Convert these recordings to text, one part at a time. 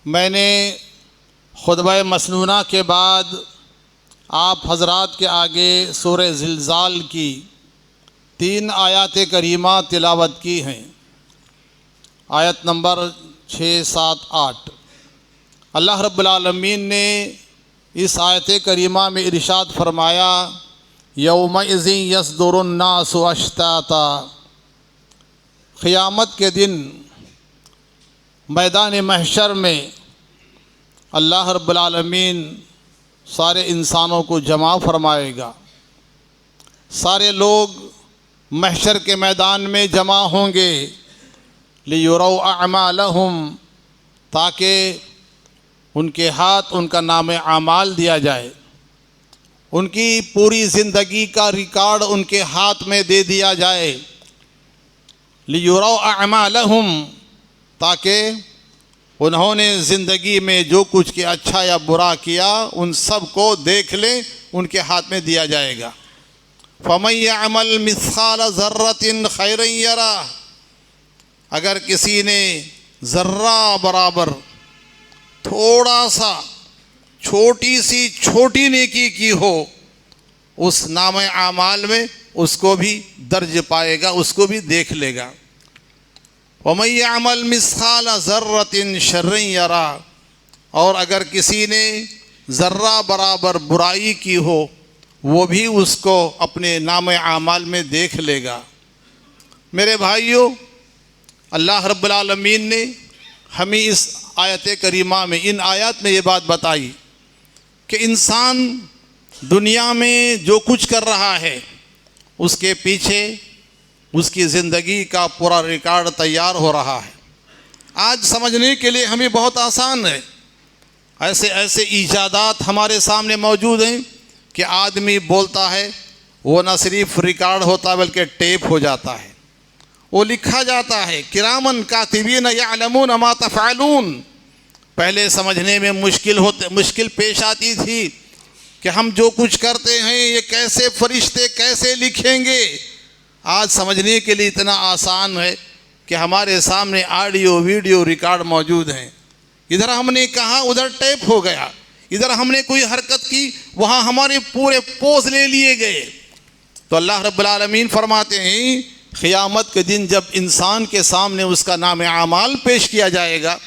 میں نے خطبہ مسنونہ کے بعد آپ حضرات کے آگے سورہ زلزال کی 3 آیات کریمہ تلاوت کی ہیں۔ آیت نمبر 6، 7، 8۔ اللہ رب العالمین نے اس آیت کریمہ میں ارشاد فرمایا، یومئذ یصدر الناس اشتاتا، قیامت کے دن میدان محشر میں اللہ رب العالمین سارے انسانوں کو جمع فرمائے گا۔ سارے لوگ محشر کے میدان میں جمع ہوں گے، لیروا اعمالہم، تاکہ ان کے ہاتھ ان کا نام اعمال دیا جائے، ان کی پوری زندگی کا ریکارڈ ان کے ہاتھ میں دے دیا جائے۔ لیروا اعمالہم، تاکہ انہوں نے زندگی میں جو کچھ کیا، اچھا یا برا کیا، ان سب کو دیکھ لیں، ان کے ہاتھ میں دیا جائے گا۔ فَمَن يَعْمَلْ مِثْقَالَ ذَرَّةٍ خَيْرًا يَرَهُ، اگر کسی نے ذرہ برابر تھوڑا سا چھوٹی نیکی کی ہو، اس نام اعمال میں اس کو بھی درج پائے گا، اس کو بھی دیکھ لے گا۔ وَمَن يَعْمَلْ مِثْقَالَ ذَرَّةٍ شَرًّا يَرَهُ، اور اگر کسی نے ذرہ برابر برائی کی ہو، وہ بھی اس کو اپنے نام اعمال میں دیکھ لے گا۔ میرے بھائیوں، اللہ رب العالمین نے ہمیں اس آیت کریمہ میں، ان آیات میں یہ بات بتائی کہ انسان دنیا میں جو کچھ کر رہا ہے، اس کے پیچھے اس کی زندگی کا پورا ریکارڈ تیار ہو رہا ہے۔ آج سمجھنے کے لیے ہمیں بہت آسان ہے، ایسے ایجادات ہمارے سامنے موجود ہیں کہ آدمی بولتا ہے، وہ نہ صرف ریکارڈ ہوتا بلکہ ٹیپ ہو جاتا ہے، وہ لکھا جاتا ہے۔ کرامن کاتبین یعلمون ما تفعلون۔ پہلے سمجھنے میں مشکل پیش آتی تھی کہ ہم جو کچھ کرتے ہیں یہ کیسے فرشتے کیسے لکھیں گے۔ آج سمجھنے کے لیے اتنا آسان ہے کہ ہمارے سامنے آڈیو ویڈیو ریکارڈ موجود ہیں۔ ادھر ہم نے کہا ادھر ٹیپ ہو گیا، ادھر ہم نے کوئی حرکت کی وہاں ہمارے پورے پوز لے لیے گئے۔ تو اللہ رب العالمین فرماتے ہیں قیامت کے دن جب انسان کے سامنے اس کا نام اعمال پیش کیا جائے گا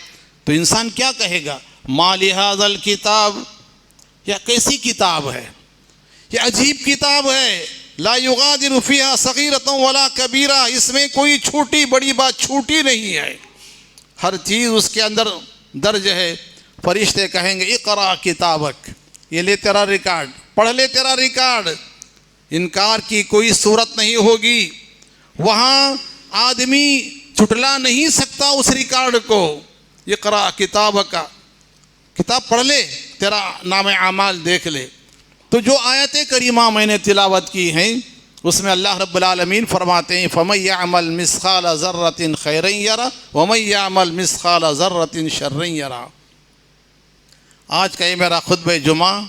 تو انسان کیا کہے گا؟ ما لہذا الکتاب، یہ کیسی کتاب ہے، یہ عجیب کتاب ہے، لا یغادر فیہا صغیرۃ ولا کبیرہ، اس میں کوئی چھوٹی بڑی بات چھوٹی نہیں ہے، ہر چیز اس کے اندر درج ہے۔ فرشتے کہیں گے اقرا کتابک، یہ لے تیرا ریکارڈ، پڑھ لے تیرا ریکارڈ۔ انکار کی کوئی صورت نہیں ہوگی، وہاں آدمی چھٹلا نہیں سکتا اس ریکارڈ کو۔ اقرا کتابک، کتاب پڑھ لے، تیرا نام اعمال دیکھ لے۔ تو جو آیت کریمہ میں نے تلاوت کی ہیں اس میں اللہ رب العالمین فرماتے ہیں فَمَن يَعْمَلْ مِثْقَالَ ذَرَّةٍ خَيْرًا يَرَهُ وَمَن يَعْمَلْ مِثْقَالَ ذَرَّةٍ شَرًّا يَرَهُ۔ آج کا یہ میرا خطبہ جمعہ،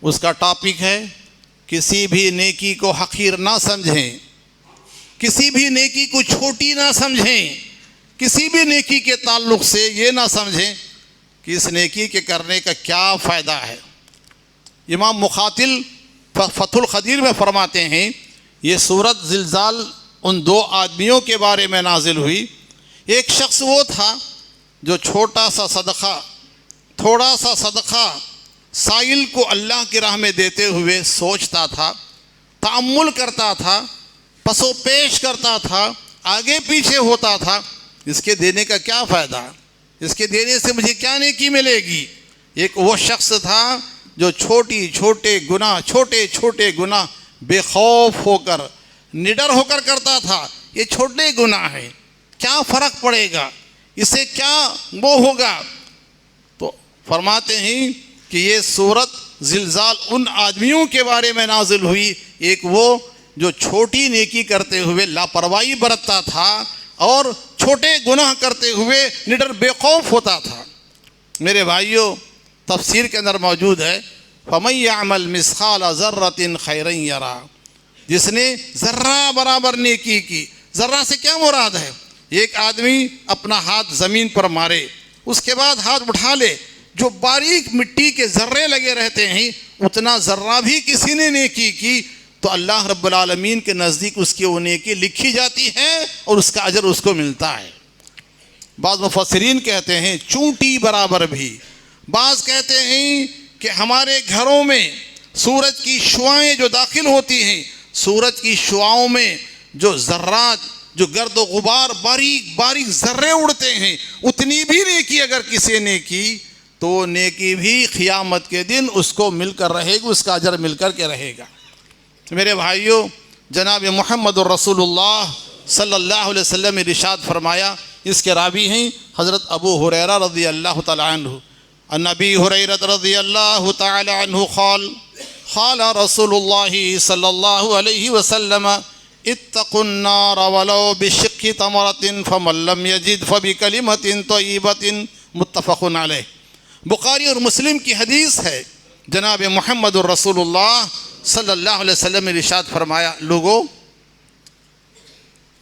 اس کا ٹاپک ہے کسی بھی نیکی کو حقیر نہ سمجھیں، کسی بھی نیکی کو چھوٹی نہ سمجھیں، کسی بھی نیکی کے تعلق سے یہ نہ سمجھیں کہ اس نیکی کے کرنے کا کیا فائدہ ہے۔ امام مقاتل فتح القدیر میں فرماتے ہیں یہ سورت زلزال ان 2 آدمیوں کے بارے میں نازل ہوئی۔ ایک شخص وہ تھا جو تھوڑا سا صدقہ سائل کو اللہ کی راہ میں دیتے ہوئے سوچتا تھا، تأمل کرتا تھا، پس و پیش کرتا تھا، آگے پیچھے ہوتا تھا، اس کے دینے کا کیا فائدہ، اس کے دینے سے مجھے کیا نیکی ملے گی۔ ایک وہ شخص تھا جو چھوٹے چھوٹے گناہ بے خوف ہو کر، نڈر ہو کر کرتا تھا۔ یہ چھوٹے گناہ ہیں، کیا فرق پڑے گا، اس سے کیا وہ ہوگا۔ تو فرماتے ہیں کہ یہ سورت زلزال ان آدمیوں کے بارے میں نازل ہوئی، ایک وہ جو چھوٹی نیکی کرتے ہوئے لاپرواہی برتتا تھا اور چھوٹے گناہ کرتے ہوئے نڈر بے خوف ہوتا تھا۔ میرے بھائیوں، تفسیر کے اندر موجود ہے فَمَن يَعْمَلْ مِثْقَالَ ذَرَّةٍ خَيْرًا يَرَهُ، جس نے ذرہ برابر نیکی کی۔ ذرہ سے کیا مراد ہے؟ ایک آدمی اپنا ہاتھ زمین پر مارے اس کے بعد ہاتھ اٹھا لے، جو باریک مٹی کے ذرے لگے رہتے ہیں اتنا ذرہ بھی کسی نے نیکی کی تو اللہ رب العالمین کے نزدیک اس کی وہ نیکی لکھی جاتی ہے اور اس کا اجر اس کو ملتا ہے۔ بعض مفسرین کہتے ہیں چونٹی برابر بھی، بعض کہتے ہیں کہ ہمارے گھروں میں سورج کی شعاعیں جو داخل ہوتی ہیں، سورج کی شعاؤں میں جو ذرات، جو گرد و غبار، باریک باریک ذرے اڑتے ہیں، اتنی بھی نیکی اگر کسی نے کی تو وہ نیکی بھی قیامت کے دن اس کو مل کر رہے گی، اس کا اجر مل کر کے رہے گا۔ میرے بھائیوں، جناب محمد الرسول اللہ صلی اللہ علیہ وسلم نے ارشاد فرمایا، اس کے راوی ہیں حضرت ابو ہریرہ رضی اللہ تعالی عنہ، عن ابی ہریرہ رضی اللہ تعالی عنہ قال قال رسول اللہ صلی اللہ علیہ وسلم اتقوا النار ولو بشق تمرة فمن لم يجد فبكلمة طیبة متفق علیہ۔ بخاری اور مسلم کی حدیث ہے، جناب محمد الرسول اللہ صلی اللہ علیہ وسلم نے ارشاد فرمایا، لوگو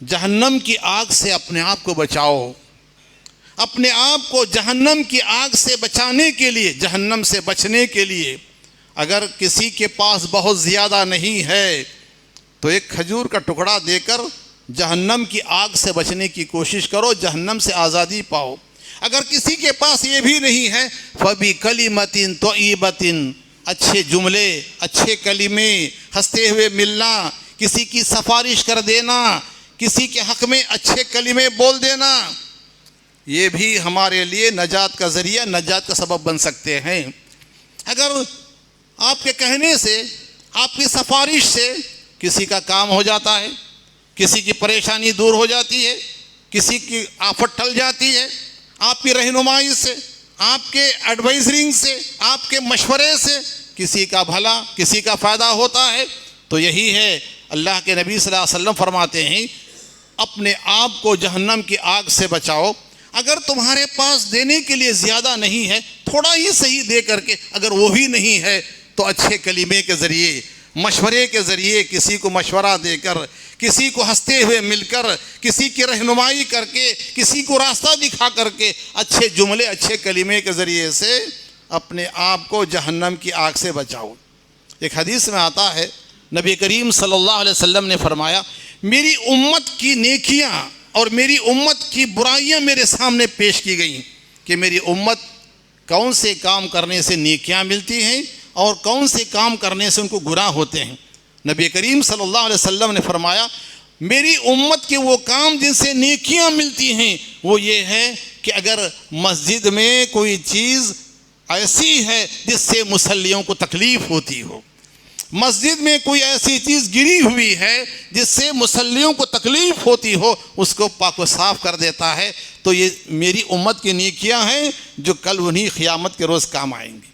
جہنم کی آگ سے اپنے آپ کو بچاؤ، اپنے آپ کو جہنم کی آگ سے بچانے کے لیے، جہنم سے بچنے کے لیے اگر کسی کے پاس بہت زیادہ نہیں ہے تو ایک کھجور کا ٹکڑا دے کر جہنم کی آگ سے بچنے کی کوشش کرو، جہنم سے آزادی پاؤ۔ اگر کسی کے پاس یہ بھی نہیں ہے فَبِكَلِمَةٍ طَيِّبَةٍ، اچھے جملے، اچھے کلمے، ہنستے ہوئے ملنا، کسی کی سفارش کر دینا، کسی کے حق میں اچھے کلمے بول دینا، یہ بھی ہمارے لیے نجات کا ذریعہ، نجات کا سبب بن سکتے ہیں۔ اگر آپ کے کہنے سے، آپ کی سفارش سے کسی کا کام ہو جاتا ہے، کسی کی پریشانی دور ہو جاتی ہے، کسی کی آفت ٹل جاتی ہے، آپ کی رہنمائی سے، آپ کے ایڈوائزرنگ سے، آپ کے مشورے سے کسی کا بھلا، کسی کا فائدہ ہوتا ہے، تو یہی ہے اللہ کے نبی صلی اللہ علیہ وسلم فرماتے ہیں اپنے آپ کو جہنم کی آگ سے بچاؤ۔ اگر تمہارے پاس دینے کے لیے زیادہ نہیں ہے، تھوڑا ہی صحیح دے کر کے، اگر وہ بھی نہیں ہے تو اچھے کلمے کے ذریعے، مشورے کے ذریعے، کسی کو مشورہ دے کر، کسی کو ہنستے ہوئے مل کر، کسی کی رہنمائی کر کے، کسی کو راستہ دکھا کر کے، اچھے جملے، اچھے کلمے کے ذریعے سے اپنے آپ کو جہنم کی آگ سے بچاؤ۔ ایک حدیث میں آتا ہے، نبی کریم صلی اللہ علیہ وسلم نے فرمایا، میری امت کی نیکیاں اور میری امت کی برائیاں میرے سامنے پیش کی گئیں کہ میری امت کون سے کام کرنے سے نیکیاں ملتی ہیں اور کون سے کام کرنے سے ان کو گناہ ہوتے ہیں۔ نبی کریم صلی اللہ علیہ وسلم نے فرمایا، میری امت کے وہ کام جن سے نیکیاں ملتی ہیں وہ یہ ہے کہ اگر مسجد میں کوئی چیز ایسی ہے جس سے مصلیوں کو تکلیف ہوتی ہو، مسجد میں کوئی ایسی چیز گری ہوئی ہے جس سے مصلیوں کو تکلیف ہوتی ہو، اس کو پاک و صاف کر دیتا ہے، تو یہ میری امت کی نیکیاں ہیں جو کل انہی قیامت کے روز کام آئیں گی۔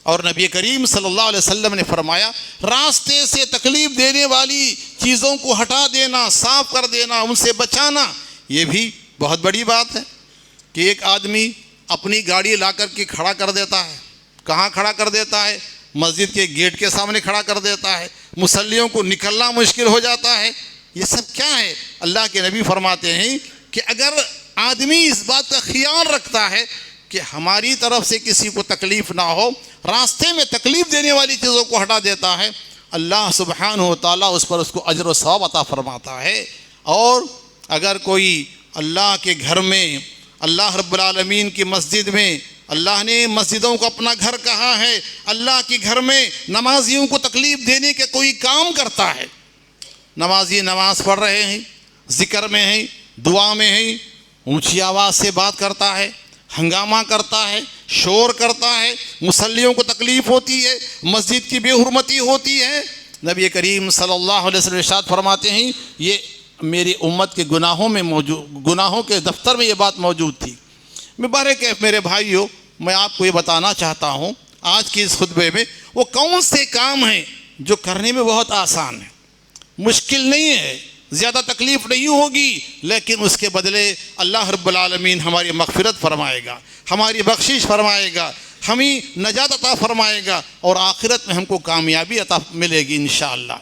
اور نبی کریم صلی اللہ علیہ وسلم نے فرمایا، راستے سے تکلیف دینے والی چیزوں کو ہٹا دینا، صاف کر دینا، ان سے بچانا، یہ بھی بہت بڑی بات ہے کہ ایک آدمی اپنی گاڑی لا کر کے کھڑا کر دیتا ہے، کہاں کھڑا کر دیتا ہے؟ مسجد کے گیٹ کے سامنے کھڑا کر دیتا ہے، مصلیوں کو نکلنا مشکل ہو جاتا ہے۔ یہ سب کیا ہے؟ اللہ کے نبی فرماتے ہیں کہ اگر آدمی اس بات کا خیال رکھتا ہے کہ ہماری طرف سے کسی کو تکلیف نہ ہو، راستے میں تکلیف دینے والی چیزوں کو ہٹا دیتا ہے، اللہ سبحانہ و تعالیٰ اس پر اس کو اجر و ثواب عطا فرماتا ہے۔ اور اگر کوئی اللہ کے گھر میں، اللہ رب العالمین کی مسجد میں، اللہ نے مسجدوں کو اپنا گھر کہا ہے، اللہ کے گھر میں نمازیوں کو تکلیف دینے کے کوئی کام کرتا ہے، نمازی نماز پڑھ رہے ہیں، ذکر میں ہیں، دعا میں ہیں، اونچی آواز سے بات کرتا ہے، ہنگامہ کرتا ہے، شور کرتا ہے، مصلیوں کو تکلیف ہوتی ہے، مسجد کی بے حرمتی ہوتی ہے، نبی کریم صلی اللہ علیہ وسلم ارشاد فرماتے ہیں یہ میری امت کے گناہوں کے دفتر میں یہ بات موجود تھی۔ مبارک ہے میرے بھائیوں، میں آپ کو یہ بتانا چاہتا ہوں آج کی اس خطبے میں، وہ کون سے کام ہیں جو کرنے میں بہت آسان ہے، مشکل نہیں ہے، زیادہ تکلیف نہیں ہوگی، لیکن اس کے بدلے اللہ رب العالمین ہماری مغفرت فرمائے گا، ہماری بخشش فرمائے گا، ہمیں نجات عطا فرمائے گا، اور آخرت میں ہم کو کامیابی عطا ملے گی انشاءاللہ۔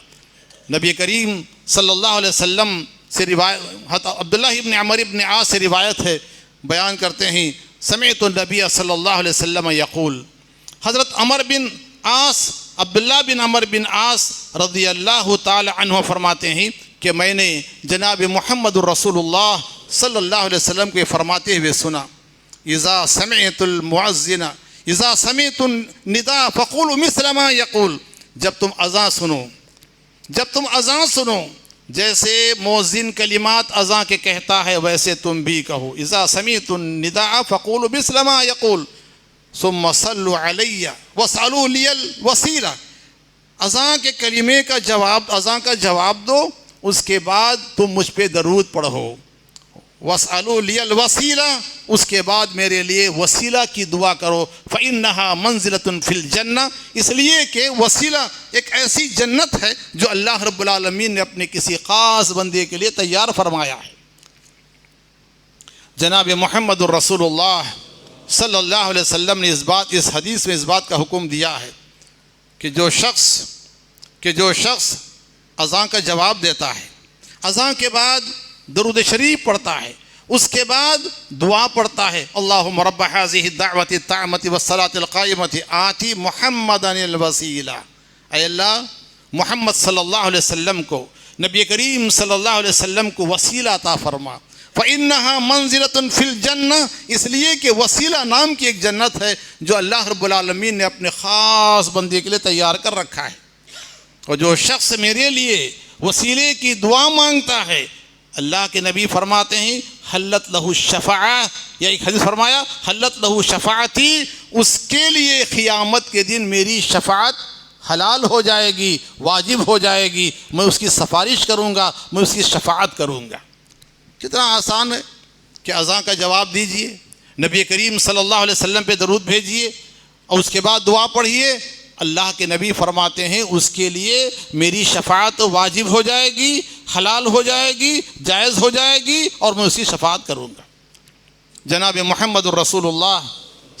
نبی کریم صلی اللہ علیہ وسلم سے روایت، عبداللہ ابن عمر ابن عاص سے روایت ہے، بیان کرتے ہیں سمعت النبی صلی اللہ علیہ وسلم یقول، حضرت عمر بن عاص، عبداللہ بن عمر بن عاص رضی اللہ تعالی عنہ فرماتے ہیں کہ میں نے جناب محمد الرسول اللہ صلی اللہ علیہ وسلم کو فرماتے ہوئے سنا، اذا سمعت المؤذن اذا سمعت النداء فقولوا مثل ما یقول، جب تم اذان سنو جیسے مؤذن کلمات اذان کے کہتا ہے ویسے تم بھی کہو، اذا سمعت النداء فقولوا مثل ما یقول ثم صلوا علی واسألوا لی الوسیلہ، اذان کے کلمے کا اذان کا جواب دو، اس کے بعد تم مجھ پہ درود پڑھو، واسألوا لی الوسیلہ، اس کے بعد میرے لیے وسیلہ کی دعا کرو، فإنہا منزلۃ فی الجنہ، اس لیے کہ وسیلہ ایک ایسی جنت ہے جو اللہ رب العالمین نے اپنے کسی خاص بندے کے لیے تیار فرمایا ہے۔ جناب محمد الرسول اللہ صلی اللہ علیہ وسلم نے اس حدیث میں اس بات کا حکم دیا ہے کہ جو شخص اذان کا جواب دیتا ہے، اذان کے بعد درود شریف پڑھتا ہے، اس کے بعد دعا پڑھتا ہے، اللہم رب هذه الدعوۃ التامۃ والصلاۃ القائمۃ آتی محمدا الوسیلہ، اے اللہ محمد صلی اللہ علیہ وسلم کو، نبی کریم صلی اللہ علیہ وسلم کو وسیلہ عطا فرما، فإنہا منزلۃ فی الجنہ، اس لیے کہ وسیلہ نام کی ایک جنت ہے جو اللہ رب العالمین نے اپنے خاص بندے کے لیے تیار کر رکھا ہے۔ اور جو شخص میرے لیے وسیلے کی دعا مانگتا ہے، اللہ کے نبی فرماتے ہیں حلت لہ الشفاعہ، یا ایک حدیث فرمایا حلت لہ شفاعتی، اس کے لیے قیامت کے دن میری شفاعت حلال ہو جائے گی، واجب ہو جائے گی، میں اس کی سفارش کروں گا، میں اس کی شفاعت کروں گا۔ کتنا آسان ہے کہ اذان کا جواب دیجئے، نبی کریم صلی اللہ علیہ وسلم پہ درود بھیجئے اور اس کے بعد دعا پڑھیے، اللہ کے نبی فرماتے ہیں اس کے لیے میری شفاعت واجب ہو جائے گی، حلال ہو جائے گی، جائز ہو جائے گی، اور میں اس کی شفاعت کروں گا۔ جناب محمد الرسول اللہ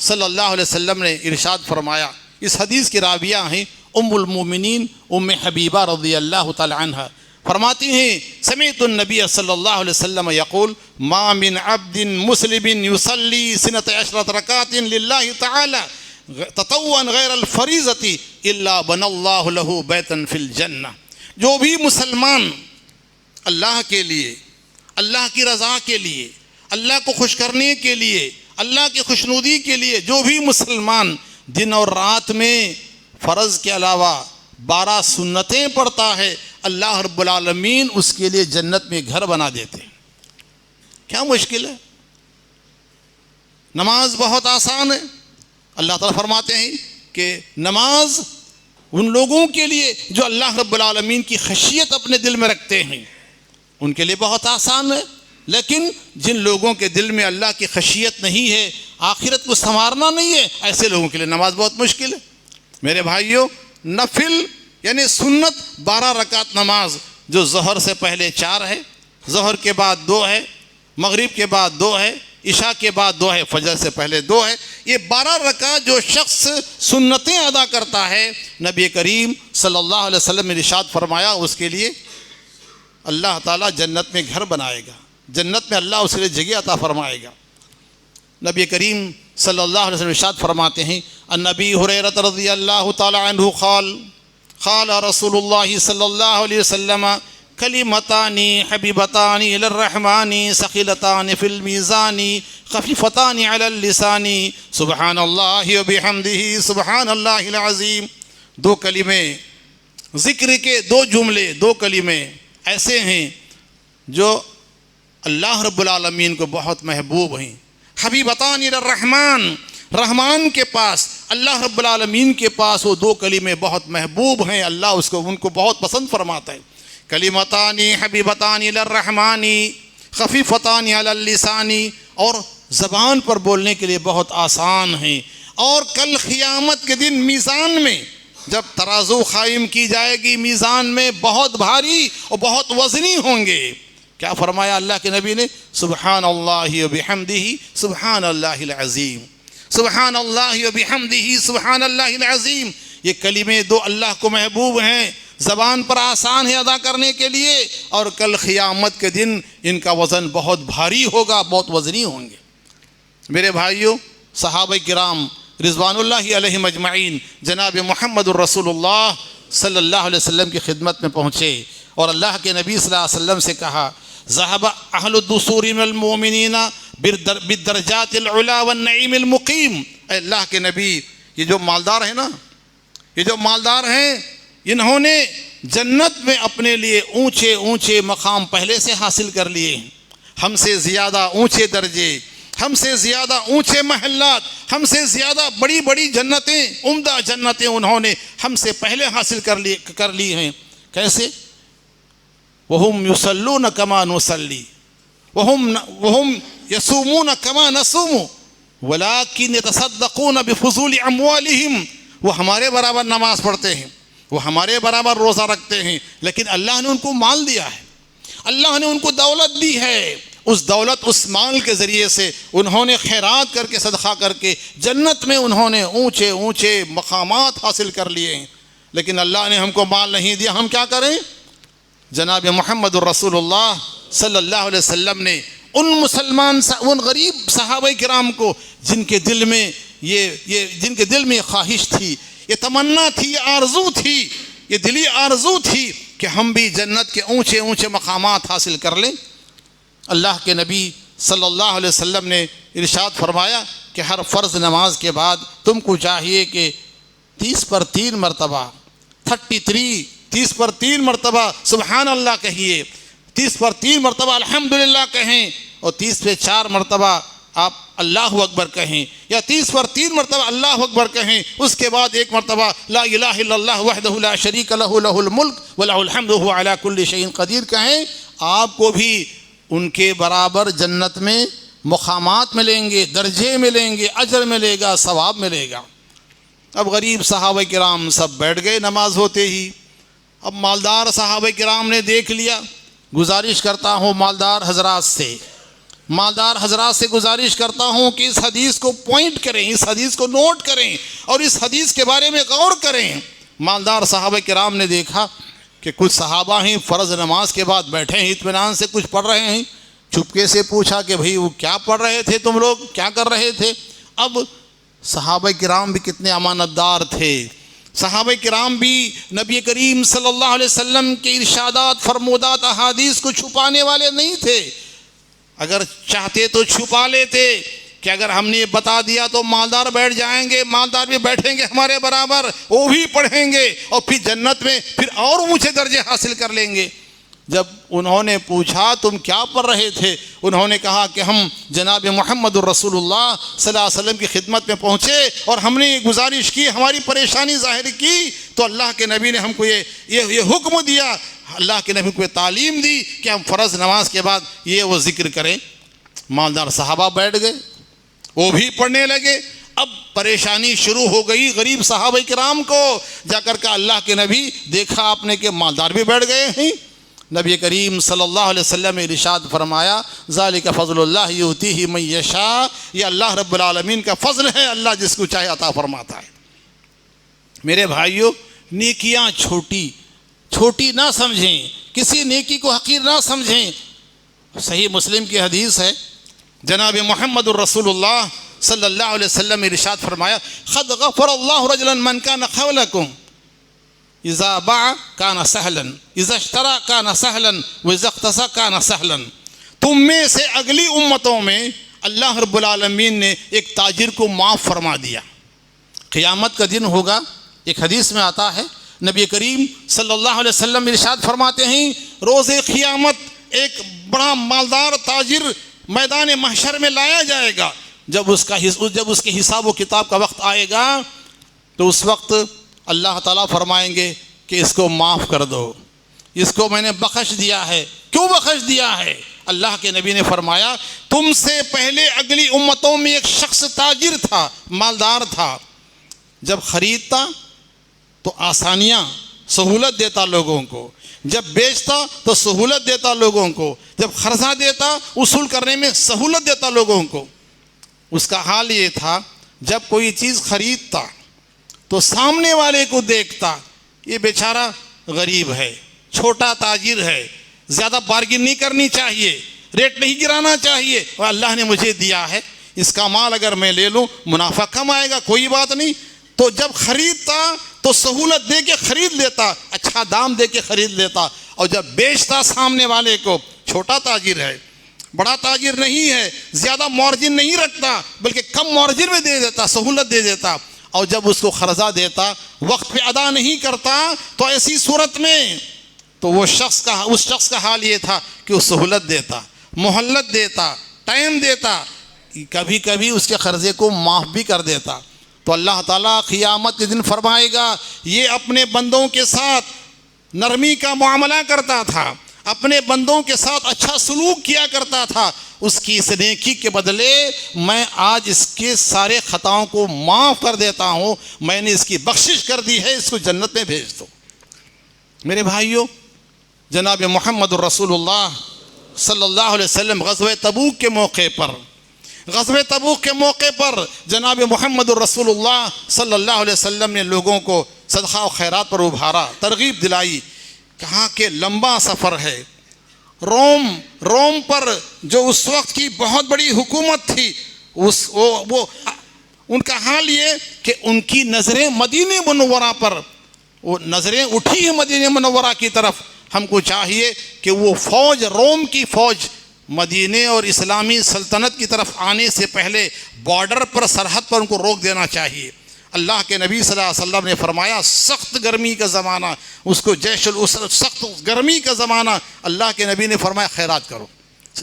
صلی اللہ علیہ وسلم نے ارشاد فرمایا، اس حدیث کی راویہ ہیں ام المومنین ام حبیبہ رضی اللہ تعالی عنہ، فرماتی ہیں سمعت النبی صلی اللہ علیہ وسلم یقول ما من عبد مسلم یصلی 12 رکعات للہ تعالی تطوعا غیر الفریضۃ الا بنى اللہ لہ بیتا فی الجنہ، جو بھی مسلمان اللہ کے لیے، اللہ کی رضا کے لیے، اللہ کو خوش کرنے کے لیے، اللہ کی خوشنودی کے لیے جو بھی مسلمان دن اور رات میں فرض کے علاوہ 12 سنتیں پڑھتا ہے، اللہ رب العالمین اس کے لیے جنت میں گھر بنا دیتے ہیں۔ کیا مشکل ہے؟ نماز بہت آسان ہے۔ اللہ تعالیٰ فرماتے ہیں کہ نماز ان لوگوں کے لیے جو اللہ رب العالمین کی خشیت اپنے دل میں رکھتے ہیں، ان کے لیے بہت آسان ہے، لیکن جن لوگوں کے دل میں اللہ کی خشیت نہیں ہے، آخرت کو سنوارنا نہیں ہے، ایسے لوگوں کے لیے نماز بہت مشکل ہے۔ میرے بھائیوں، نفل یعنی سنت 12 رکعت نماز جو ظہر سے پہلے 4 ہے، ظہر کے بعد 2 ہے، مغرب کے بعد 2 ہے، عشاء کے بعد 2 ہے، فجر سے پہلے 2 ہے، یہ 12 رکعت جو شخص سنتیں ادا کرتا ہے، نبی کریم صلی اللہ علیہ وسلم نے ارشاد فرمایا اس کے لیے اللہ تعالیٰ جنت میں گھر بنائے گا، جنت میں اللہ اس کے لیے جگہ عطا فرمائے گا۔ نبی کریم صلی اللہ علیہ وسلم ارشاد فرماتے ہیں ان ابی ہریرہ رضی اللہ تعالی عنہ قال رسول اللہ صلی اللہ علیہ وسلم کلمتان حبیبتان الی الرحمن ثقیلتان فی المیزان خفیفتان علی اللسان سبحان اللہ وبحمدہ سبحان اللہ العظیم۔ 2 کلمے ذکر کے، 2 جملے، 2 کلمے ایسے ہیں جو اللہ رب العالمین کو بہت محبوب ہیں۔ حبیبتان الی الرحمن، رحمان کے پاس، اللہ رب العالمین کے پاس وہ 2 کلمے بہت محبوب ہیں، اللہ ان کو بہت پسند فرماتا ہے۔ کلمتان حبیبتان الی الرحمن خفیفتان علی اللسان، اور زبان پر بولنے کے لیے بہت آسان ہیں، اور کل قیامت کے دن میزان میں جب ترازو قائم کی جائے گی، میزان میں بہت بھاری اور بہت وزنی ہوں گے۔ کیا فرمایا اللہ کے نبی نے؟ سبحان اللہ وبحمدہ سبحان اللہ العظیم، سبحان اللہ وبحمدہ سبحان اللہ العظیم۔ یہ کلمے 2 اللہ کو محبوب ہیں، زبان پر آسان ہے ادا کرنے کے لیے، اور کل قیامت کے دن ان کا وزن بہت بھاری ہوگا، بہت وزنی ہوں گے۔ میرے بھائیوں، صحابہ کرام رضوان اللہ علیہم اجمعین جناب محمد الرسول اللہ صلی اللہ علیہ وسلم کی خدمت میں پہنچے اور اللہ کے نبی صلی اللہ علیہ وسلم سے کہا ذهب اہل الدثور من المؤمنین بالدرجات العلا والنعیم المقیم۔ اے اللہ کے نبی، یہ جو مالدار ہیں نا، یہ جو مالدار ہیں، انہوں نے جنت میں اپنے لیے اونچے اونچے مقام پہلے سے حاصل کر لیے ہیں، ہم سے زیادہ اونچے درجے، ہم سے زیادہ اونچے محلات، ہم سے زیادہ بڑی بڑی جنتیں، عمدہ جنتیں انہوں نے ہم سے پہلے حاصل کر لی ہیں۔ کیسے؟ وَهُمْ يُصَلُّونَ كَمَا نُصَلِّي وَهُمْ يَصُومُونَ كَمَا نَصُومُ وَلَكِنْ يَتَصَدَّقُونَ بِفُضُولِ أَمْوَالِهِمْ۔ وہ ہمارے برابر نماز پڑھتے ہیں، وہ ہمارے برابر روزہ رکھتے ہیں، لیکن اللہ نے ان کو مال دیا ہے، اللہ نے ان کو دولت دی ہے، اس دولت اس مال کے ذریعے سے انہوں نے خیرات کر کے صدقہ کر کے جنت میں انہوں نے اونچے اونچے مقامات حاصل کر لیے ہیں، لیکن اللہ نے ہم کو مال نہیں دیا، ہم کیا کریں؟ جناب محمد الرسول اللہ صلی اللہ علیہ وسلم نے ان غریب صحابہ کرام کو جن کے دل میں یہ خواہش تھی، یہ تمنا تھی، یہ آرزو تھی، یہ دلی آرزو تھی کہ ہم بھی جنت کے اونچے اونچے مقامات حاصل کر لیں، اللہ کے نبی صلی اللہ علیہ وسلم نے ارشاد فرمایا کہ ہر فرض نماز کے بعد تم کو چاہیے کہ 30 پر 3 مرتبہ 30 پر 3 مرتبہ سبحان اللہ کہیے، 30 پر 3 مرتبہ الحمدللہ کہیں، اور 30 پہ 4 مرتبہ آپ اللہ اکبر کہیں، یا 30 پر 3 مرتبہ اللہ اکبر کہیں، اس کے بعد 1 مرتبہ لا الہ الا اللہ وحدہ لا شریک لہ لہ الملک ولہ الحمد وہو علی کل شیء قدیر کہیں، آپ کو بھی ان کے برابر جنت میں مقامات ملیں گے، درجے ملیں گے، اجر ملے گا، ثواب ملے گا۔ اب غریب صحابہ کرام سب بیٹھ گئے نماز ہوتے ہی۔ اب مالدار صحابہ کرام نے دیکھ لیا۔ گزارش کرتا ہوں مالدار حضرات سے گزارش کرتا ہوں کہ اس حدیث کو پوائنٹ کریں، اس حدیث کو نوٹ کریں اور اس حدیث کے بارے میں غور کریں۔ مالدار صحابہ کرام نے دیکھا کہ کچھ صحابہ ہیں فرض نماز کے بعد بیٹھے ہیں، اطمینان سے کچھ پڑھ رہے ہیں۔ چپکے سے پوچھا کہ بھئی وہ کیا پڑھ رہے تھے، تم لوگ کیا کر رہے تھے؟ اب صحابہ کرام بھی کتنے امانت دار تھے، صحابہ کرام بھی نبی کریم صلی اللہ علیہ وسلم کے ارشادات، فرمودات، احادیث کو چھپانے والے نہیں تھے۔ اگر چاہتے تو چھپا لیتے کہ اگر ہم نے یہ بتا دیا تو مالدار بیٹھ جائیں گے، مالدار بھی بیٹھیں گے ہمارے برابر، وہ بھی پڑھیں گے اور پھر جنت میں پھر اور اونچے درجے حاصل کر لیں گے۔ جب انہوں نے پوچھا تم کیا پڑھ رہے تھے، انہوں نے کہا کہ ہم جناب محمد الرسول اللہ صلی اللہ علیہ وسلم کی خدمت میں پہنچے اور ہم نے یہ گزارش کی، ہماری پریشانی ظاہر کی، تو اللہ کے نبی نے ہم کو یہ حکم دیا، اللہ کے نبی کو تعلیم دی کہ ہم فرض نماز کے بعد یہ وہ ذکر کریں۔ مالدار صحابہ بیٹھ گئے، وہ بھی پڑھنے لگے۔ اب پریشانی شروع ہو گئی غریب صحابہ کرام کو، جا کر کے اللہ کے نبی دیکھا آپ نے کہ مالدار بھی بیٹھ گئے ہیں۔ نبی کریم صلی اللہ علیہ وسلم نے ارشاد فرمایا ذالک فضل اللہ یؤتیہ من یشاء، یہ اللہ رب العالمین کا فضل ہے، اللہ جس کو چاہے عطا فرماتا ہے۔ میرے بھائیوں، نیکیاں چھوٹی نہ سمجھیں، کسی نیکی کو حقیر نہ سمجھیں۔ صحیح مسلم کی حدیث ہے، جناب محمد الرسول اللہ صلی اللہ علیہ وسلم نے ارشاد فرمایا قد غفر اللہ رجلا من کان قبلکم اذا باع کان سہلا اذا اشترى کان سہلا واذا اقتصى کان سہلا۔ تم میں سے اگلی امتوں میں اللہ رب العالمین نے ایک تاجر کو معاف فرما دیا۔ قیامت کا دن ہوگا، ایک حدیث میں آتا ہے، نبی کریم صلی اللہ علیہ وسلم ارشاد فرماتے ہیں روز قیامت ایک بڑا مالدار تاجر میدان محشر میں لایا جائے گا۔ جب اس کے حساب و کتاب کا وقت آئے گا تو اس وقت اللہ تعالیٰ فرمائیں گے کہ اس کو معاف کر دو، اس کو میں نے بخش دیا ہے۔ کیوں بخش دیا ہے؟ اللہ کے نبی نے فرمایا تم سے پہلے اگلی امتوں میں ایک شخص تاجر تھا، مالدار تھا، جب خریدتا تو آسانیاں، سہولت دیتا لوگوں کو، جب بیچتا تو سہولت دیتا لوگوں کو، جب قرضہ دیتا وصول کرنے میں سہولت دیتا لوگوں کو۔ اس کا حال یہ تھا جب کوئی چیز خریدتا تو سامنے والے کو دیکھتا یہ بیچارہ غریب ہے، چھوٹا تاجر ہے، زیادہ بارگن نہیں کرنی چاہیے، ریٹ نہیں گرانا چاہیے، اور اللہ نے مجھے دیا ہے، اس کا مال اگر میں لے لوں منافع کم آئے گا، کوئی بات نہیں۔ تو جب خریدتا تو سہولت دے کے خرید لیتا، اچھا دام دے کے خرید لیتا، اور جب بیچتا سامنے والے کو، چھوٹا تاجر ہے، بڑا تاجر نہیں ہے، زیادہ مارجن نہیں رکھتا بلکہ کم مارجن میں دے دیتا، سہولت دے دیتا، اور جب اس کو قرضہ دیتا وقت پہ ادا نہیں کرتا تو ایسی صورت میں تو اس شخص کا حال یہ تھا کہ وہ سہولت دیتا، مہلت دیتا، ٹائم دیتا، کبھی کبھی اس کے قرضے کو معاف بھی کر دیتا۔ تو اللہ تعالیٰ قیامت کے دن فرمائے گا یہ اپنے بندوں کے ساتھ نرمی کا معاملہ کرتا تھا، اپنے بندوں کے ساتھ اچھا سلوک کیا کرتا تھا، اس کی اس نیکی کے بدلے میں آج اس کے سارے خطاؤں کو معاف کر دیتا ہوں، میں نے اس کی بخشش کر دی ہے، اس کو جنت میں بھیج دو۔ میرے بھائیوں، جناب محمد الرسول اللہ صلی اللہ علیہ وسلم غزوہ تبوک کے موقع پر جناب محمد الرسول اللہ صلی اللہ علیہ وسلم نے لوگوں کو صدقہ و خیرات پر ابھارا، ترغیب دلائی، کہا کہ لمبا سفر ہے، روم پر جو اس وقت کی بہت بڑی حکومت تھی، ان کا حال یہ کہ ان کی نظریں مدینہ منورہ پر، وہ نظریں اٹھی ہیں مدینہ منورہ کی طرف۔ ہم کو چاہیے کہ وہ فوج، روم کی فوج مدینہ اور اسلامی سلطنت کی طرف آنے سے پہلے بارڈر پر، سرحد پر ان کو روک دینا چاہیے۔ اللہ کے نبی صلی اللہ علیہ وسلم نے فرمایا سخت گرمی کا زمانہ، اس کو جیش الاسر، سخت گرمی کا زمانہ، اللہ کے نبی نے فرمایا خیرات کرو،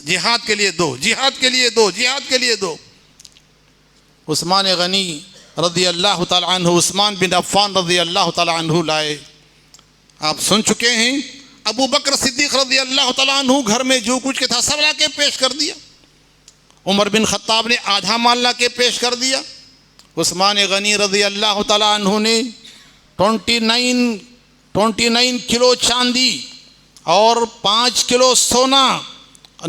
جہاد کے لیے دو، جہاد کے لیے دو، جہاد کے لیے دو۔ عثمان غنی رضی اللہ تعالی عنہ، عثمان بن عفان رضی اللہ تعالی عنہ لائے۔ آپ سن چکے ہیں ابو بکر صدیق رضی اللہ تعالیٰ عنہ گھر میں جو کچھ کے تھا سب لا کے پیش کر دیا۔ عمر بن خطاب نے آدھا مال لا کے پیش کر دیا۔ عثمان غنی رضی اللہ تعالیٰ عنہ نے 29 کلو چاندی اور 5 کلو سونا،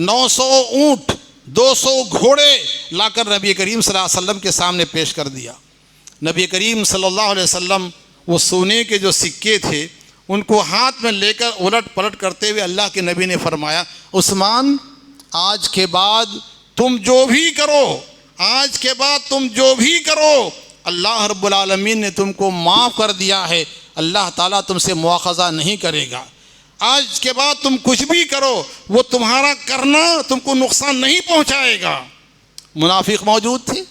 900 اونٹ، 200 گھوڑے لا کر نبی کریم صلی اللہ علیہ وسلم کے سامنے پیش کر دیا۔ نبی کریم صلی اللہ علیہ وسلم وہ سونے کے جو سکے تھے ان کو ہاتھ میں لے کر الٹ پلٹ کرتے ہوئے اللہ کے نبی نے فرمایا عثمان، آج کے بعد تم جو بھی کرو، آج کے بعد تم جو بھی کرو، اللہ رب العالمین نے تم کو معاف کر دیا ہے، اللہ تعالیٰ تم سے مواخذہ نہیں کرے گا۔ آج کے بعد تم کچھ بھی کرو وہ تمہارا کرنا تم کو نقصان نہیں پہنچائے گا۔ منافق موجود تھے،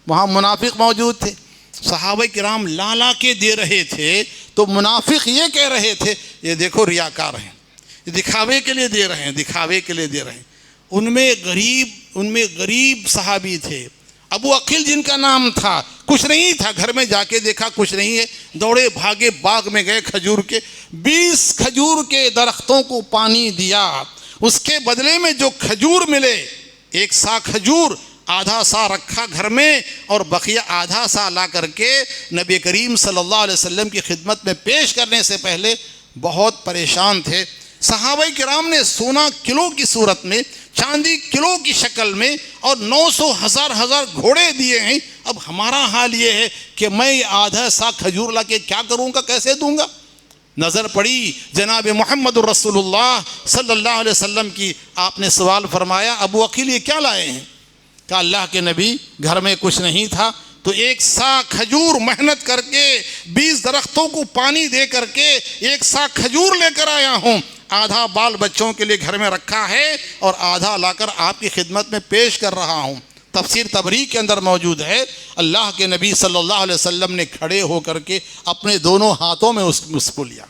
وہاں منافق موجود تھے، صحابہ کرام لا کے دے رہے تھے تو منافق یہ کہہ رہے تھے یہ دیکھو ریاکار ہیں، یہ دکھاوے کے لیے دے رہے ہیں، دکھاوے کے لیے دے رہے ہیں۔ ان میں غریب صحابی تھے، ابو عقیل جن کا نام تھا، کچھ نہیں تھا، گھر میں جا کے دیکھا کچھ نہیں ہے، دوڑے بھاگے باغ میں گئے، کھجور کے 20 کھجور کے درختوں کو پانی دیا، اس کے بدلے میں جو کھجور ملے 1 سا کھجور، آدھا سا رکھا گھر میں اور بقیہ آدھا سا لا کر کے نبی کریم صلی اللہ علیہ وسلم کی خدمت میں پیش کرنے سے پہلے بہت پریشان تھے۔ صحابہ کرام نے سونا کلو کی صورت میں، چاندی کلو کی شکل میں اور 900 ہزار گھوڑے دیے ہیں۔ اب ہمارا حال یہ ہے کہ میں آدھا سا کھجور لا کے کیا کروں گا، کیسے دوں گا؟ نظر پڑی جناب محمد الرسول اللہ صلی اللہ علیہ وسلم کی، آپ نے سوال فرمایا ابو عقیل یہ کیا لائے ہیں؟ کہا اللہ کے نبی گھر میں کچھ نہیں تھا تو 1 سا کھجور محنت کر کے 20 درختوں کو پانی دے کر کے 1 سا کھجور لے کر آیا ہوں، آدھا بال بچوں کے لیے گھر میں رکھا ہے اور آدھا لا کر آپ کی خدمت میں پیش کر رہا ہوں۔ تفسیر تبری کے اندر موجود ہے، اللہ کے نبی صلی اللہ علیہ وسلم نے کھڑے ہو کر کے اپنے دونوں ہاتھوں میں اس کو لیا،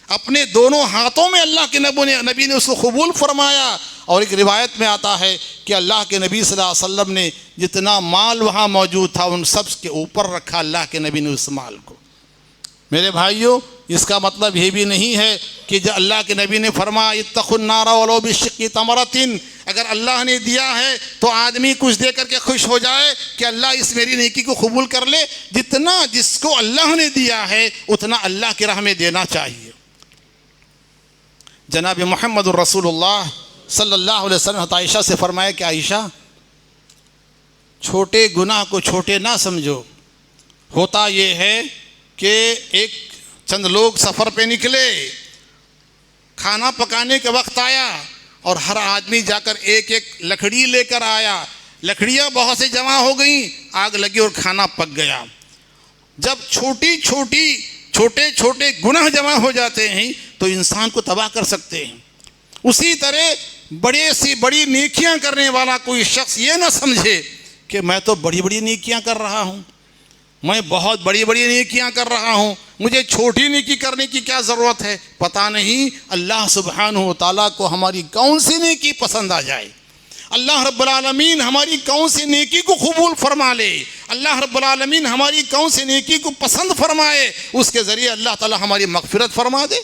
اپنے دونوں ہاتھوں میں اللہ کے نبی نے اس کو قبول فرمایا۔ اور ایک روایت میں آتا ہے کہ اللہ کے نبی صلی اللہ علیہ وسلم نے جتنا مال وہاں موجود تھا ان سب کے اوپر رکھا اللہ کے نبی نے اس مال کو۔ میرے بھائیوں، اس کا مطلب یہ بھی نہیں ہے کہ جو اللہ کے نبی نے فرمایا اتقوا النار ولو بشق تمرۃ، اگر اللہ نے دیا ہے تو آدمی کچھ دے کر کے خوش ہو جائے کہ اللہ اس میری نیکی کو قبول کر لے۔ جتنا جس کو اللہ نے دیا ہے اتنا اللہ کی راہ میں دینا چاہیے۔ جناب محمد الرسول اللہ صلی اللہ علیہ وسلم عائشہ سے فرمایا کہ عائشہ، چھوٹے گناہ کو چھوٹے نہ سمجھو، ہوتا یہ ہے کہ ایک چند لوگ سفر پہ نکلے، کھانا پکانے کے وقت آیا اور ہر آدمی جا کر ایک لکڑی لے کر آیا، لکڑیاں بہت سے جمع ہو گئیں، آگ لگی اور کھانا پک گیا۔ جب چھوٹے چھوٹے گناہ جمع ہو جاتے ہیں تو انسان کو تباہ کر سکتے ہیں۔ اسی طرح بڑے سی بڑی نیکیاں کرنے والا کوئی شخص یہ نہ سمجھے کہ میں تو بڑی بڑی نیکیاں کر رہا ہوں، میں بہت بڑی بڑی نیکیاں کر رہا ہوں، مجھے چھوٹی نیکی کرنے کی کیا ضرورت ہے۔ پتہ نہیں اللہ سبحانہ و تعالیٰ کو ہماری کون سی نیکی پسند آ جائے، اللہ رب العالمین ہماری کون سی نیکی کو قبول فرما لے، اللہ رب العالمین ہماری کون سی نیکی کو پسند فرمائے، اس کے ذریعے اللہ تعالیٰ ہماری مغفرت فرما دے۔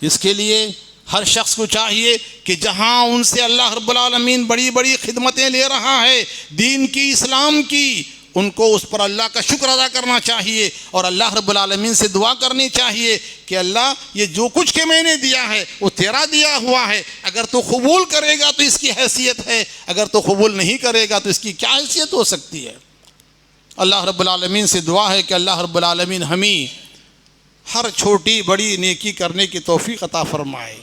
اس کے لیے ہر شخص کو چاہیے کہ جہاں ان سے اللہ رب العالمین بڑی بڑی خدمتیں لے رہا ہے دین کی، اسلام کی، ان کو اس پر اللہ کا شکر ادا کرنا چاہیے اور اللہ رب العالمین سے دعا کرنی چاہیے کہ اللہ یہ جو کچھ کہ میں نے دیا ہے وہ تیرا دیا ہوا ہے، اگر تو قبول کرے گا تو اس کی حیثیت ہے، اگر تو قبول نہیں کرے گا تو اس کی کیا حیثیت ہو سکتی ہے۔ اللہ رب العالمین سے دعا ہے کہ اللہ رب العالمین ہمیں ہر چھوٹی بڑی نیکی کرنے کی توفیق عطا فرمائے،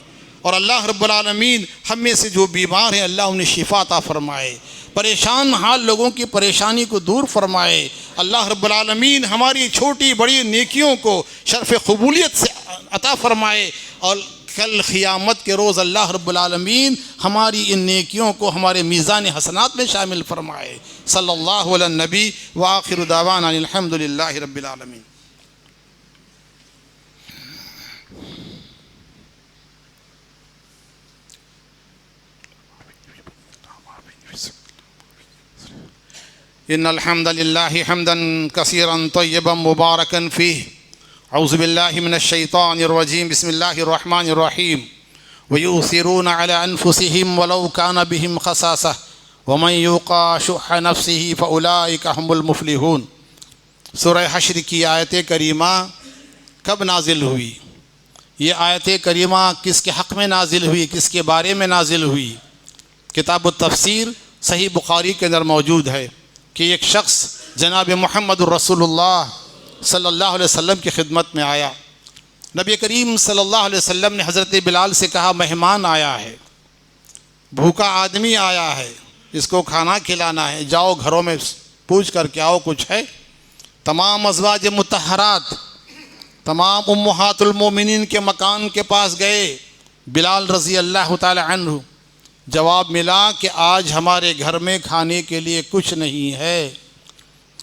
اور اللہ رب العالمین ہم میں سے جو بیمار ہیں اللہ انہیں شفا عطا فرمائے، پریشان حال لوگوں کی پریشانی کو دور فرمائے۔ اللہ رب العالمین ہماری چھوٹی بڑی نیکیوں کو شرف قبولیت سے عطا فرمائے، اور کل قیامت کے روز اللہ رب العالمین ہماری ان نیکیوں کو ہمارے میزان حسنات میں شامل فرمائے۔ صلی اللہ علی النبی وآخر دعوانا الحمد للہ رب العالمین۔ ان الحمد لله حمدا كثيرا طيبا مباركا فيه اعوذ بالله من الشيطان الرجيم بسم الله الرحمن الرحيم ويؤثرون على انفسهم ولو كان بهم خصاصة ومن يوق شح نفسه فاولئك هم المفلحون۔ سورہ حشر کی آیت کریمہ کب نازل ہوئی؟ یہ آیت کریمہ کس کے حق میں نازل ہوئی، کس کے بارے میں نازل ہوئی؟ کتاب التفسیر صحیح بخاری کے اندر موجود ہے کہ ایک شخص جناب محمد الرسول اللہ صلی اللہ علیہ وسلم کی خدمت میں آیا۔ نبی کریم صلی اللہ علیہ وسلم نے حضرت بلال سے کہا مہمان آیا ہے، بھوکا آدمی آیا ہے، اس کو کھانا کھلانا ہے، جاؤ گھروں میں پوچھ کر کے آؤ کچھ ہے۔ تمام ازواج مطہرات، تمام امہات المومنین کے مکان کے پاس گئے، بلال رضی اللہ تعالی عنہ، جواب ملا کہ آج ہمارے گھر میں کھانے کے لیے کچھ نہیں ہے۔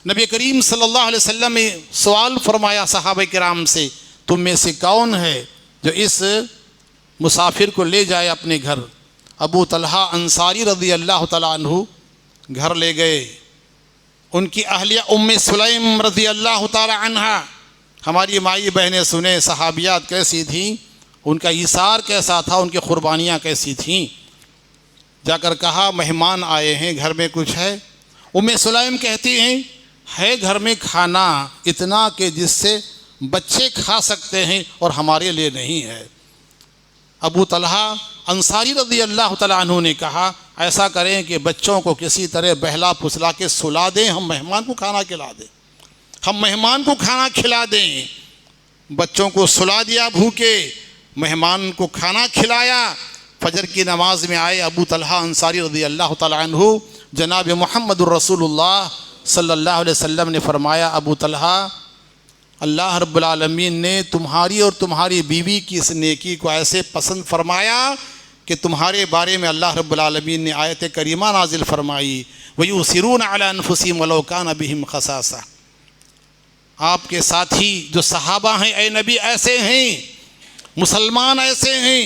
نبی کریم صلی اللہ علیہ وسلم نے سوال فرمایا صحابہ کرام سے، تم میں سے کون ہے جو اس مسافر کو لے جائے اپنے گھر؟ ابو طلحہ انصاری رضی اللہ تعالیٰ عنہ گھر لے گئے۔ ان کی اہلیہ ام سلیم رضی اللہ تعالیٰ عنہ، ہماری مائی بہنیں سنیں صحابیات کیسی تھیں، ان کا ایثار کیسا تھا، ان کی قربانیاں کیسی تھیں۔ جا کر کہا مہمان آئے ہیں، گھر میں کچھ ہے؟ ام سلیم کہتی ہیں ہے گھر میں کھانا اتنا کہ جس سے بچے کھا سکتے ہیں اور ہمارے لیے نہیں ہے۔ ابو طلحہ انصاری رضی اللہ تعالیٰ عنہ نے کہا ایسا کریں کہ بچوں کو کسی طرح بہلا پھسلا کے سلا دیں، ہم مہمان کو کھانا کھلا دیں، ہم مہمان کو کھانا کھلا دیں۔ بچوں کو سلا دیا بھوکے، مہمان کو کھانا کھلایا۔ فجر کی نماز میں آئے ابو طلحہ انصاری رضی اللہ تعالیٰ عنہ، جناب محمد الرسول اللہ صلی اللہ علیہ وسلم نے فرمایا ابو طلحہ، اللہ رب العالمین نے تمہاری اور تمہاری بیوی کی اس نیکی کو ایسے پسند فرمایا کہ تمہارے بارے میں اللہ رب العالمین نے آیت کریمہ نازل فرمائی وَيُؤْثِرُونَ عَلَىٰ أَنفُسِهِمْ وَلَوْ كَانَ بِهِمْ خَصَاصَةٌ۔ آپ کے ساتھی جو صحابہ ہیں اے نبی ایسے ہیں، مسلمان ایسے ہیں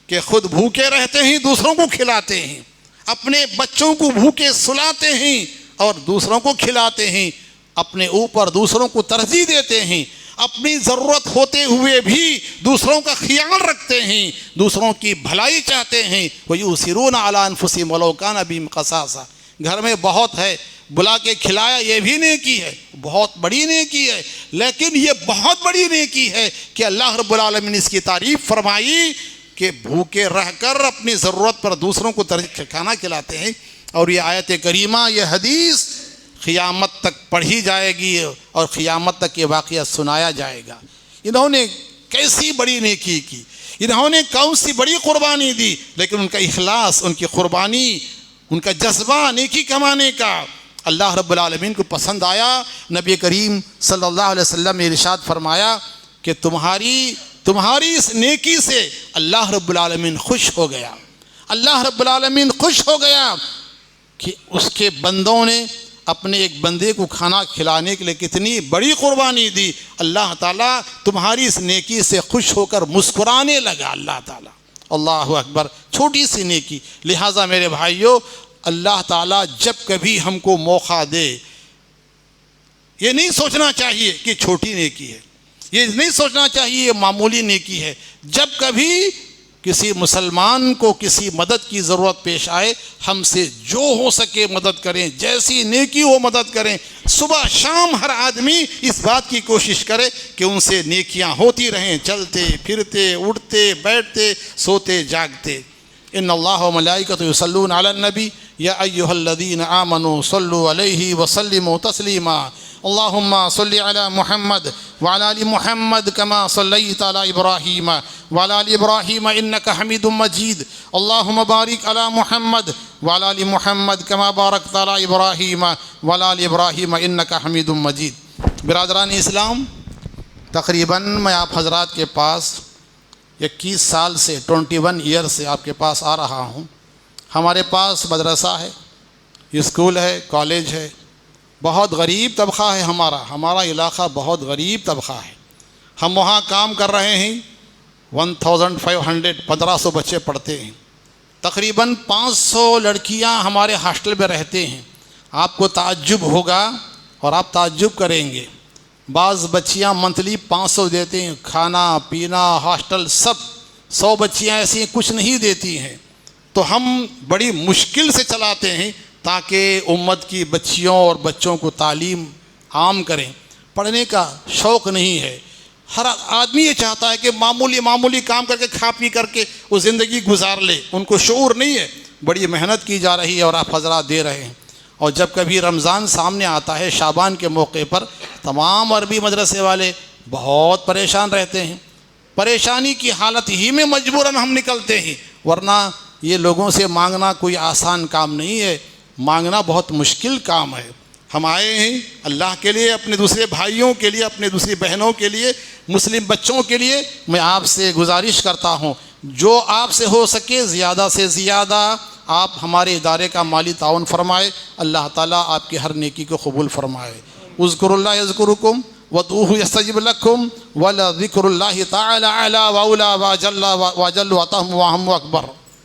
کہ خود بھوکے رہتے ہیں، دوسروں کو کھلاتے ہیں، اپنے بچوں کو بھوکے سلاتے ہیں اور دوسروں کو کھلاتے ہیں، اپنے اوپر دوسروں کو ترجیح دیتے ہیں، اپنی ضرورت ہوتے ہوئے بھی دوسروں کا خیال رکھتے ہیں، دوسروں کی بھلائی چاہتے ہیں۔ وَيُؤْثِرُونَ عَلَىٰ أَنفُسِهِمْ وَلَوْ كَانَ بِهِمْ خَصَاصَةٌ۔ گھر میں بہت ہے، بلا کے کھلایا، یہ بھی نیکی ہے، بہت بڑی نیکی ہے، لیکن یہ بہت بڑی نیکی ہے کہ اللہ رب العالمین نے اس کی تعریف فرمائی کہ بھوکے رہ کر اپنی ضرورت پر دوسروں کو کھانا کھلاتے ہیں۔ اور یہ آیت کریمہ، یہ حدیث قیامت تک پڑھی جائے گی اور قیامت تک یہ واقعہ سنایا جائے گا۔ انہوں نے کیسی بڑی نیکی کی، انہوں نے کون سی بڑی قربانی دی، لیکن ان کا اخلاص، ان کی قربانی ان کا جذبہ نیکی کمانے کا اللہ رب العالمین کو پسند آیا۔ نبی کریم صلی اللہ علیہ وسلم نے ارشاد فرمایا کہ تمہاری اس نیکی سے اللہ رب العالمین خوش ہو گیا۔ اللہ رب العالمین خوش ہو گیا کہ اس کے بندوں نے اپنے ایک بندے کو کھانا کھلانے کے لیے کتنی بڑی قربانی دی۔ اللہ تعالیٰ تمہاری اس نیکی سے خوش ہو کر مسکرانے لگا۔ اللہ تعالیٰ، اللہ اکبر، چھوٹی سی نیکی۔ لہٰذا میرے بھائیوں، اللہ تعالیٰ جب کبھی ہم کو موقع دے، یہ نہیں سوچنا چاہیے کہ چھوٹی نیکی ہے، یہ نہیں سوچنا چاہیے یہ معمولی نیکی ہے۔ جب کبھی کسی مسلمان کو کسی مدد کی ضرورت پیش آئے، ہم سے جو ہو سکے مدد کریں، جیسی نیکی ہو مدد کریں۔ صبح شام ہر آدمی اس بات کی کوشش کرے کہ ان سے نیکیاں ہوتی رہیں، چلتے پھرتے، اٹھتے بیٹھتے، سوتے جاگتے۔ ان اللہ و ملائکۃ یصلون علی النبی یا ایھا الذین آمنوا صلوا علیہ وسلموا تسلیما۔ اللہم صلی علی محمد وعلی آل محمد کما صلیت علی ابراہیم وعلی آل ابراہیم انک حمید مجید۔ اللہم بارک علی محمد وعلی آل محمد کما بارکت علی ابراہیم وعلی آل ابراہیم انک حمید مجید۔ برادران اسلام، تقریباً میں آپ حضرات کے پاس 21 سال سے 21 ایئر سے آپ کے پاس آ رہا ہوں۔ ہمارے پاس مدرسہ ہے، اسکول ہے، کالج ہے۔ بہت غریب طبقہ ہے ہمارا علاقہ بہت غریب طبقہ ہے۔ ہم وہاں کام کر رہے ہیں، 1500 بچے پڑھتے ہیں۔ تقریباً 500 لڑکیاں ہمارے ہاسٹل میں رہتے ہیں۔ آپ کو تعجب ہوگا اور آپ تعجب کریں گے، بعض بچیاں منتھلی 500 دیتے ہیں، کھانا پینا ہاسٹل سب۔ 100 بچیاں ایسی کچھ نہیں دیتی ہیں۔ تو ہم بڑی مشکل سے چلاتے ہیں تاکہ امت کی بچیوں اور بچوں کو تعلیم عام کریں۔ پڑھنے کا شوق نہیں ہے، ہر آدمی یہ چاہتا ہے کہ معمولی کام کر کے کھا پی کر کے وہ زندگی گزار لے۔ ان کو شعور نہیں ہے، بڑی محنت کی جا رہی ہے اور آپ حضرات دے رہے ہیں۔ اور جب کبھی رمضان سامنے آتا ہے، شعبان کے موقع پر، تمام عربی مدرسے والے بہت پریشان رہتے ہیں۔ پریشانی کی حالت ہی میں مجبوراً ہم نکلتے ہیں، ورنہ یہ لوگوں سے مانگنا کوئی آسان کام نہیں ہے، مانگنا بہت مشکل کام ہے۔ ہم آئے ہیں اللہ کے لیے، اپنے دوسرے بھائیوں کے لیے، اپنے دوسری بہنوں کے لیے، مسلم بچوں کے لیے۔ میں آپ سے گزارش کرتا ہوں، جو آپ سے ہو سکے زیادہ سے زیادہ آپ ہمارے ادارے کا مالی تعاون فرمائے۔ اللہ تعالیٰ آپ کی ہر نیکی کو قبول فرمائے۔ اذکروا اللہ یذکرکم وادعوہ یستجب لکم ولذکر اللہ تعالی اعلی واولی واجل واطہر واہم اکبر۔